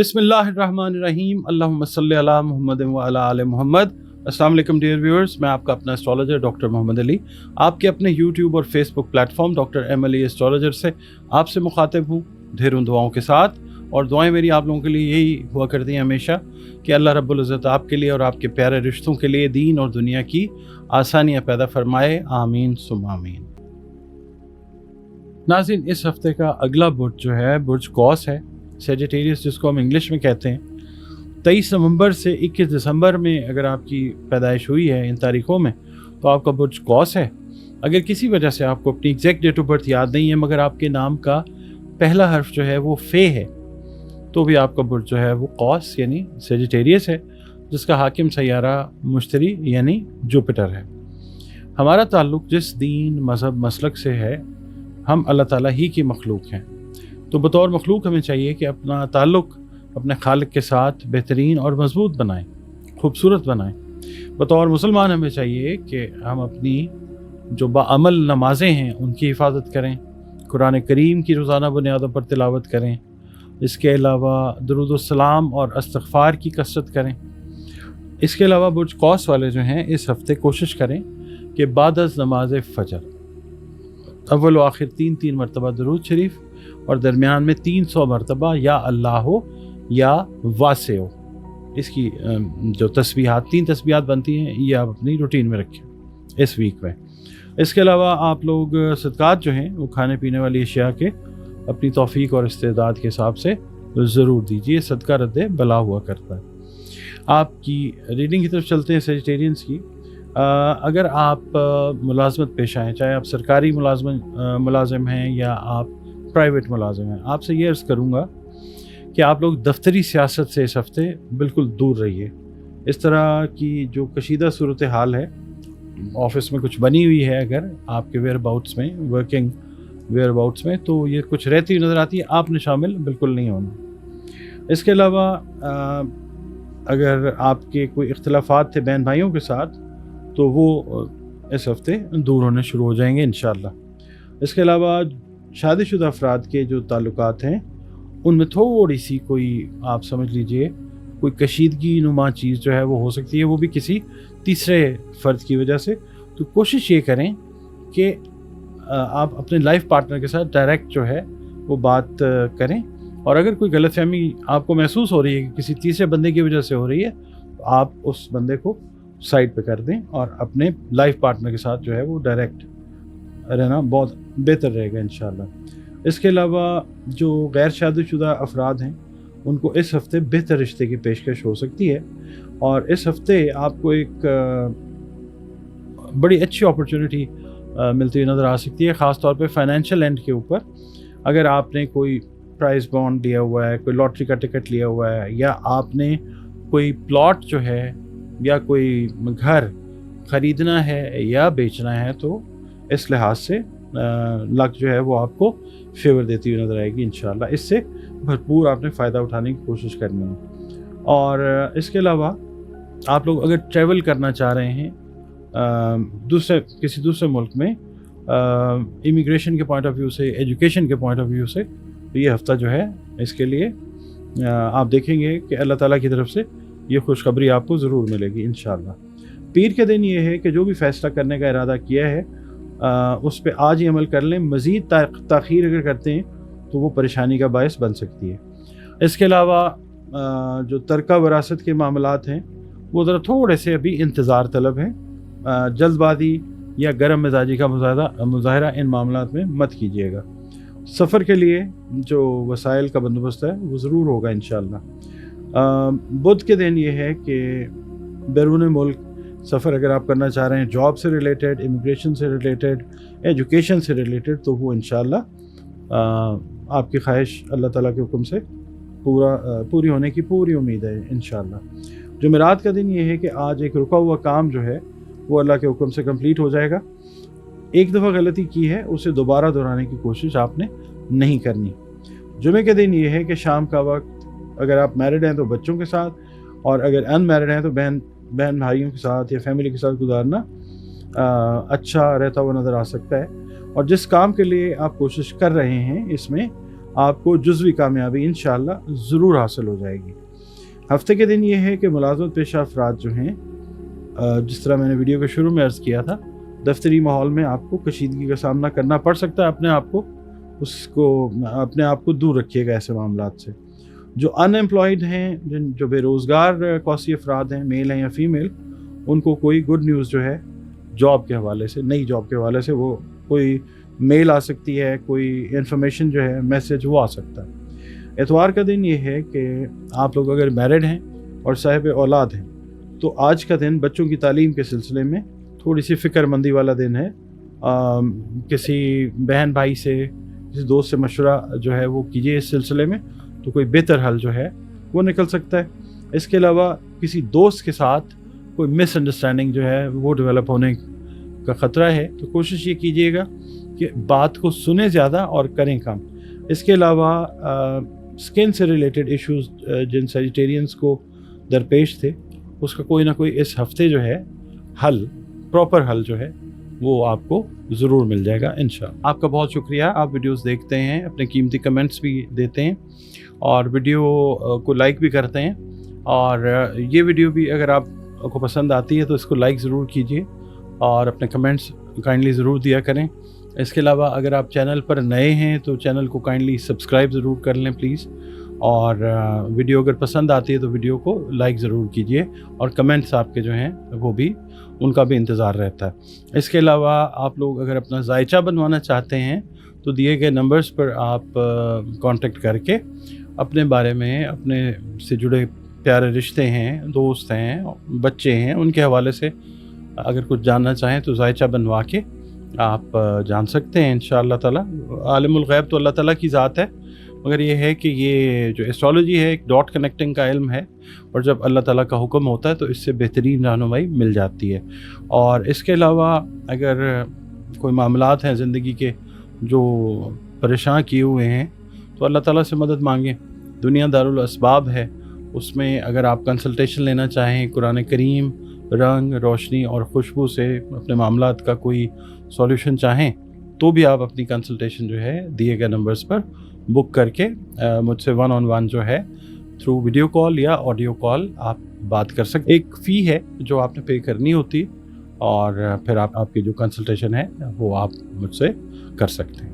बिस्मिल्लाहिर्रहमानिर्रहीम अल्लाहुम्मा सल्ली अला मुहम्मद व अला आले मुहम्मद। अस्सलाम वालेकुम डियर व्यूअर्स, मैं आपका अपना एस्ट्रोलॉजर डॉक्टर मोहम्मद अली आपके अपने यूट्यूब और Facebook platform doctor M Ali astrologer से आपसे मुखातिब हूँ ढेरों दुआओं के साथ। और दुआएं मेरी आप लोगों के लिए यही हुआ करती हैं हमेशा कि अल्लाह रब्बुल इज़्ज़त आपके लिए और आपके प्यारे रिश्तों के लिए दीन और दुनिया की आसानियाँ पैदा फरमाए, आमीन सुम आमीन। नाज़रीन, इस हफ्ते का अगला बुर्ज जो है बुर्ज कौस है, सेजिटेरियस जिसको हम इंग्लिश में कहते हैं। 23 नवंबर से 21 दिसंबर में अगर आपकी पैदाइश हुई है इन तारीख़ों में तो आपका बुर्ज कौस है। अगर किसी वजह से आपको अपनी एग्जैक्ट डेट ऑफ बर्थ याद नहीं है मगर आपके नाम का पहला हर्फ जो है वो फे है तो भी आपका बुर्ज जो है वो कौस यानी सेजिटेरियस है, जिसका हाकिम सैयारा मुश्तरी यानी जुपिटर है। हमारा ताल्लुक़ जिस दीन मज़हब मसलक से है, हम अल्लाह ताला ही की मखलूक हैं, तो बतौर मखलूक हमें चाहिए कि अपना ताल्लुक़ अपने खालिक के साथ बेहतरीन और मज़बूत बनाएं, खूबसूरत बनाएं। बतौर मुसलमान हमें चाहिए कि हम अपनी जो बाअमल नमाज़ें हैं उनकी हिफाजत करें, कुरान करीम की रोज़ाना बुनियादों पर तिलावत करें, इसके अलावा दुरूद व सलाम और इस्तिग़फ़ार की कसरत करें। इसके अलावा बुर्ज कौस वाले जो हैं इस हफ़्ते कोशिश करें कि बादज़ नमाज फ़जर अव्वल व आखिर 3 मरतबा दुरूद शरीफ और दरमियान में 300 मरतबा या अल्लाह हो या वासे हो, इसकी जो तस्बीहात 3 तस्बीहात बनती हैं ये आप अपनी रूटीन में रखें इस वीक में। इसके अलावा आप लोग सदक़ात जो हैं वो खाने पीने वाली अशिया के अपनी तौफ़ीक और इस्तेदाद के हिसाब से ज़रूर दीजिए, सदका रद्द बला हुआ करता है। आपकी रीडिंग की तरफ चलते हैं सेजिटेरियंस की। अगर आप मुलाजमत पेशा हैं, चाहे आप सरकारी मुलाजिम हैं या आप प्राइवेट मुलाजिम हैं, आपसे ये अर्ज़ करूँगा कि आप लोग दफ्तरी सियासत से इस हफ़्ते बिल्कुल दूर रहिए। इस तरह की जो कशीदा सूरत हाल है, ऑफ़िस में कुछ बनी हुई है अगर आपके वेयर अबाउट्स में, वर्किंग वेयर अबाउट्स में, तो ये कुछ रहती हुई नज़र आती है, आपने शामिल बिल्कुल नहीं होना। इसके अलावा अगर आपके कोई इख्तिलाफ़ात थे बहन भाइयों के साथ तो वो इस हफ़्ते दूर होने शुरू हो जाएंगे इंशाअल्लाह। इसके अलावा शादीशुदा अफराद के जो ताल्लुकात हैं उनमें थोड़ी सी कोई आप समझ लीजिए कोई कशीदगी नुमा चीज़ जो है वो हो सकती है, वो भी किसी तीसरे फ़र्द की वजह से। तो कोशिश ये करें कि आप अपने लाइफ पार्टनर के साथ डायरेक्ट जो है वो बात करें, और अगर कोई गलतफहमी आपको महसूस हो रही है कि किसी तीसरे बंदे की वजह से हो रही है तो आप उस बंदे को साइड पे कर दें और अपने लाइफ पार्टनर के साथ जो है वो डायरेक्ट रहना बहुत बेहतर रहेगा इंशाल्लाह। इसके अलावा जो गैर शादीशुदा अफराद हैं उनको इस हफ़्ते बेहतर रिश्ते की पेशकश हो सकती है, और इस हफ़्ते आपको एक बड़ी अच्छी अपॉर्चुनिटी मिलती हुई नज़र आ सकती है, ख़ास तौर पे फाइनेंशियल एंड के ऊपर। अगर आपने कोई प्राइज़ बॉन्ड लिया हुआ है, कोई लॉटरी का टिकट लिया हुआ है, या आपने कोई प्लॉट जो है या कोई घर ख़रीदना है या बेचना है, तो इस लिहाज से लक जो है वो आपको फेवर देती हुई नज़र आएगी इंशाल्लाह। इससे भरपूर आपने फ़ायदा उठाने की कोशिश करनी है। और इसके अलावा आप लोग अगर ट्रैवल करना चाह रहे हैं किसी दूसरे मुल्क में, इमिग्रेशन के पॉइंट ऑफ व्यू से, एजुकेशन के पॉइंट ऑफ व्यू से, तो ये हफ़्ता जो है इसके लिए आप देखेंगे कि अल्लाह ताला की तरफ से ये खुशखबरी आपको ज़रूर मिलेगी इंशाअल्लाह। पीर के दिन ये है कि जो भी फ़ैसला करने का इरादा किया है उस पर आज ही अमल कर लें। मज़ीद ताख़ीर अगर करते हैं तो वो परेशानी का बायस बन सकती है। इसके अलावा जो तरका वरासत के मामलात हैं वो ज़रा थोड़े से अभी इंतज़ार तलब हैं। जल्दबाजी या गर्म मिजाजी का मुज़ाहरा इन मामलात में मत कीजिएगा। सफ़र के लिए जो वसाइल का बंदोबस्त है वो ज़रूर होगा इंशाअल्लाह। बुध के दिन ये है कि बैरून मुल्क सफ़र अगर आप करना चाह रहे हैं, जॉब से रिलेटेड, इमिग्रेशन से रिलेटेड, एजुकेशन से रिलेटेड, तो वो इंशाअल्लाह आपकी ख्वाहिश अल्लाह ताला के हुक्म से पूरी होने की पूरी उम्मीद है इंशाअल्लाह। जुमेरात का दिन ये है कि आज एक रुका हुआ काम जो है वो अल्लाह के हुक्म से कंप्लीट हो जाएगा। एक दफ़ा गलती की है उसे दोबारा दोहराने की कोशिश आपने नहीं करनी। जुमे के दिन ये है कि शाम का वक्त अगर आप मैरिड हैं तो बच्चों के साथ, और अगर अनमैरिड हैं तो बहन भाइयों के साथ या फैमिली के साथ गुजारना अच्छा रहता हुआ नज़र आ सकता है। और जिस काम के लिए आप कोशिश कर रहे हैं इसमें آپ کو जुज़वी कामयाबी इंशाअल्लाह ज़रूर हासिल हो जाएगी। हफ्ते के दिन ये है कि मुलाज़मत पेशा अफराद जो हैं, जिस तरह मैंने वीडियो के शुरू में अर्ज़ किया था, दफ्तरी माहौल में आपको कशीदगी का सामना करना पड़ सकता है। अपने आप को दूर रखिएगा ऐसे मामलात से। जो अनएम्प्लॉयड हैं, जो बेरोज़गार कौसी अफराद हैं, मेल हैं या फ़ीमेल, उनको कोई गुड न्यूज़ जो है जॉब के हवाले से, नई जॉब के हवाले से, वो कोई मेल आ सकती है, कोई इन्फॉर्मेशन जो है, मैसेज वो आ सकता है। एतवार का दिन ये है कि आप लोग अगर मैरिड हैं और साहिब औलाद हैं तो आज का दिन बच्चों की तालीम के सिलसिले में थोड़ी सी फ़िक्रमंदी वाला दिन है। किसी बहन भाई से, किसी दोस्त से मशवरा जो है वो कीजिए इस सिलसिले में, तो कोई बेहतर हल जो है वो निकल सकता है। इसके अलावा किसी दोस्त के साथ कोई मिसअंडरस्टैंडिंग जो है वो डेवलप होने का ख़तरा है, तो कोशिश ये कीजिएगा कि बात को सुने ज़्यादा और करें कम। इसके अलावा स्किन से रिलेटेड इश्यूज़ जिन सेजिटेरियंस को दरपेश थे, उसका कोई ना कोई इस हफ़्ते जो है प्रॉपर हल जो है वो आपको ज़रूर मिल जाएगा इंशाअल्लाह। आपका बहुत शुक्रिया, आप वीडियोस देखते हैं, अपने कीमती कमेंट्स भी देते हैं और वीडियो को लाइक भी करते हैं। और ये वीडियो भी अगर आपको पसंद आती है तो इसको लाइक ज़रूर कीजिए और अपने कमेंट्स काइंडली ज़रूर दिया करें। इसके अलावा अगर आप चैनल पर नए हैं तो चैनल को काइंडली सब्सक्राइब ज़रूर कर लें प्लीज़। और वीडियो अगर पसंद आती है तो वीडियो को लाइक ज़रूर कीजिए और कमेंट्स आपके जो हैं वो भी, उनका भी इंतज़ार रहता है। इसके अलावा आप लोग अगर अपना जायचा बनवाना चाहते हैं तो दिए गए नंबर्स पर आप कांटेक्ट करके अपने बारे में, अपने से जुड़े प्यारे रिश्ते हैं, दोस्त हैं, बच्चे हैं, उनके हवाले से अगर कुछ जानना चाहें तो जायचा बनवा के आप जान सकते हैं इंशाअल्लाह ताला। आलिमुल गैब तो अल्लाह ताला की ज़ात है, मगर ये है कि ये जो एस्ट्रोलॉजी है एक डॉट कनेक्टिंग का इल्म है, और जब अल्लाह ताला का हुक्म होता है तो इससे बेहतरीन रहनुमाई मिल जाती है। और इसके अलावा अगर कोई मामलात हैं ज़िंदगी के जो परेशान किए हुए हैं तो अल्लाह ताला से मदद मांगें। दुनिया दारुल असबाब है, उसमें अगर आप कंसल्टेशन लेना चाहें, कुरान करीम, रंग, रोशनी और खुशबू से अपने मामलात का कोई सॉल्यूशन चाहें तो भी आप अपनी कंसल्टेशन जो है दिए गए नंबर्स पर बुक करके मुझसे 1-on-1 जो है थ्रू वीडियो कॉल या ऑडियो कॉल आप बात कर सकते। एक फ़ी है जो आपने पे करनी होती है और फिर आपकी जो कंसल्टेशन है वो आप मुझसे कर सकते हैं।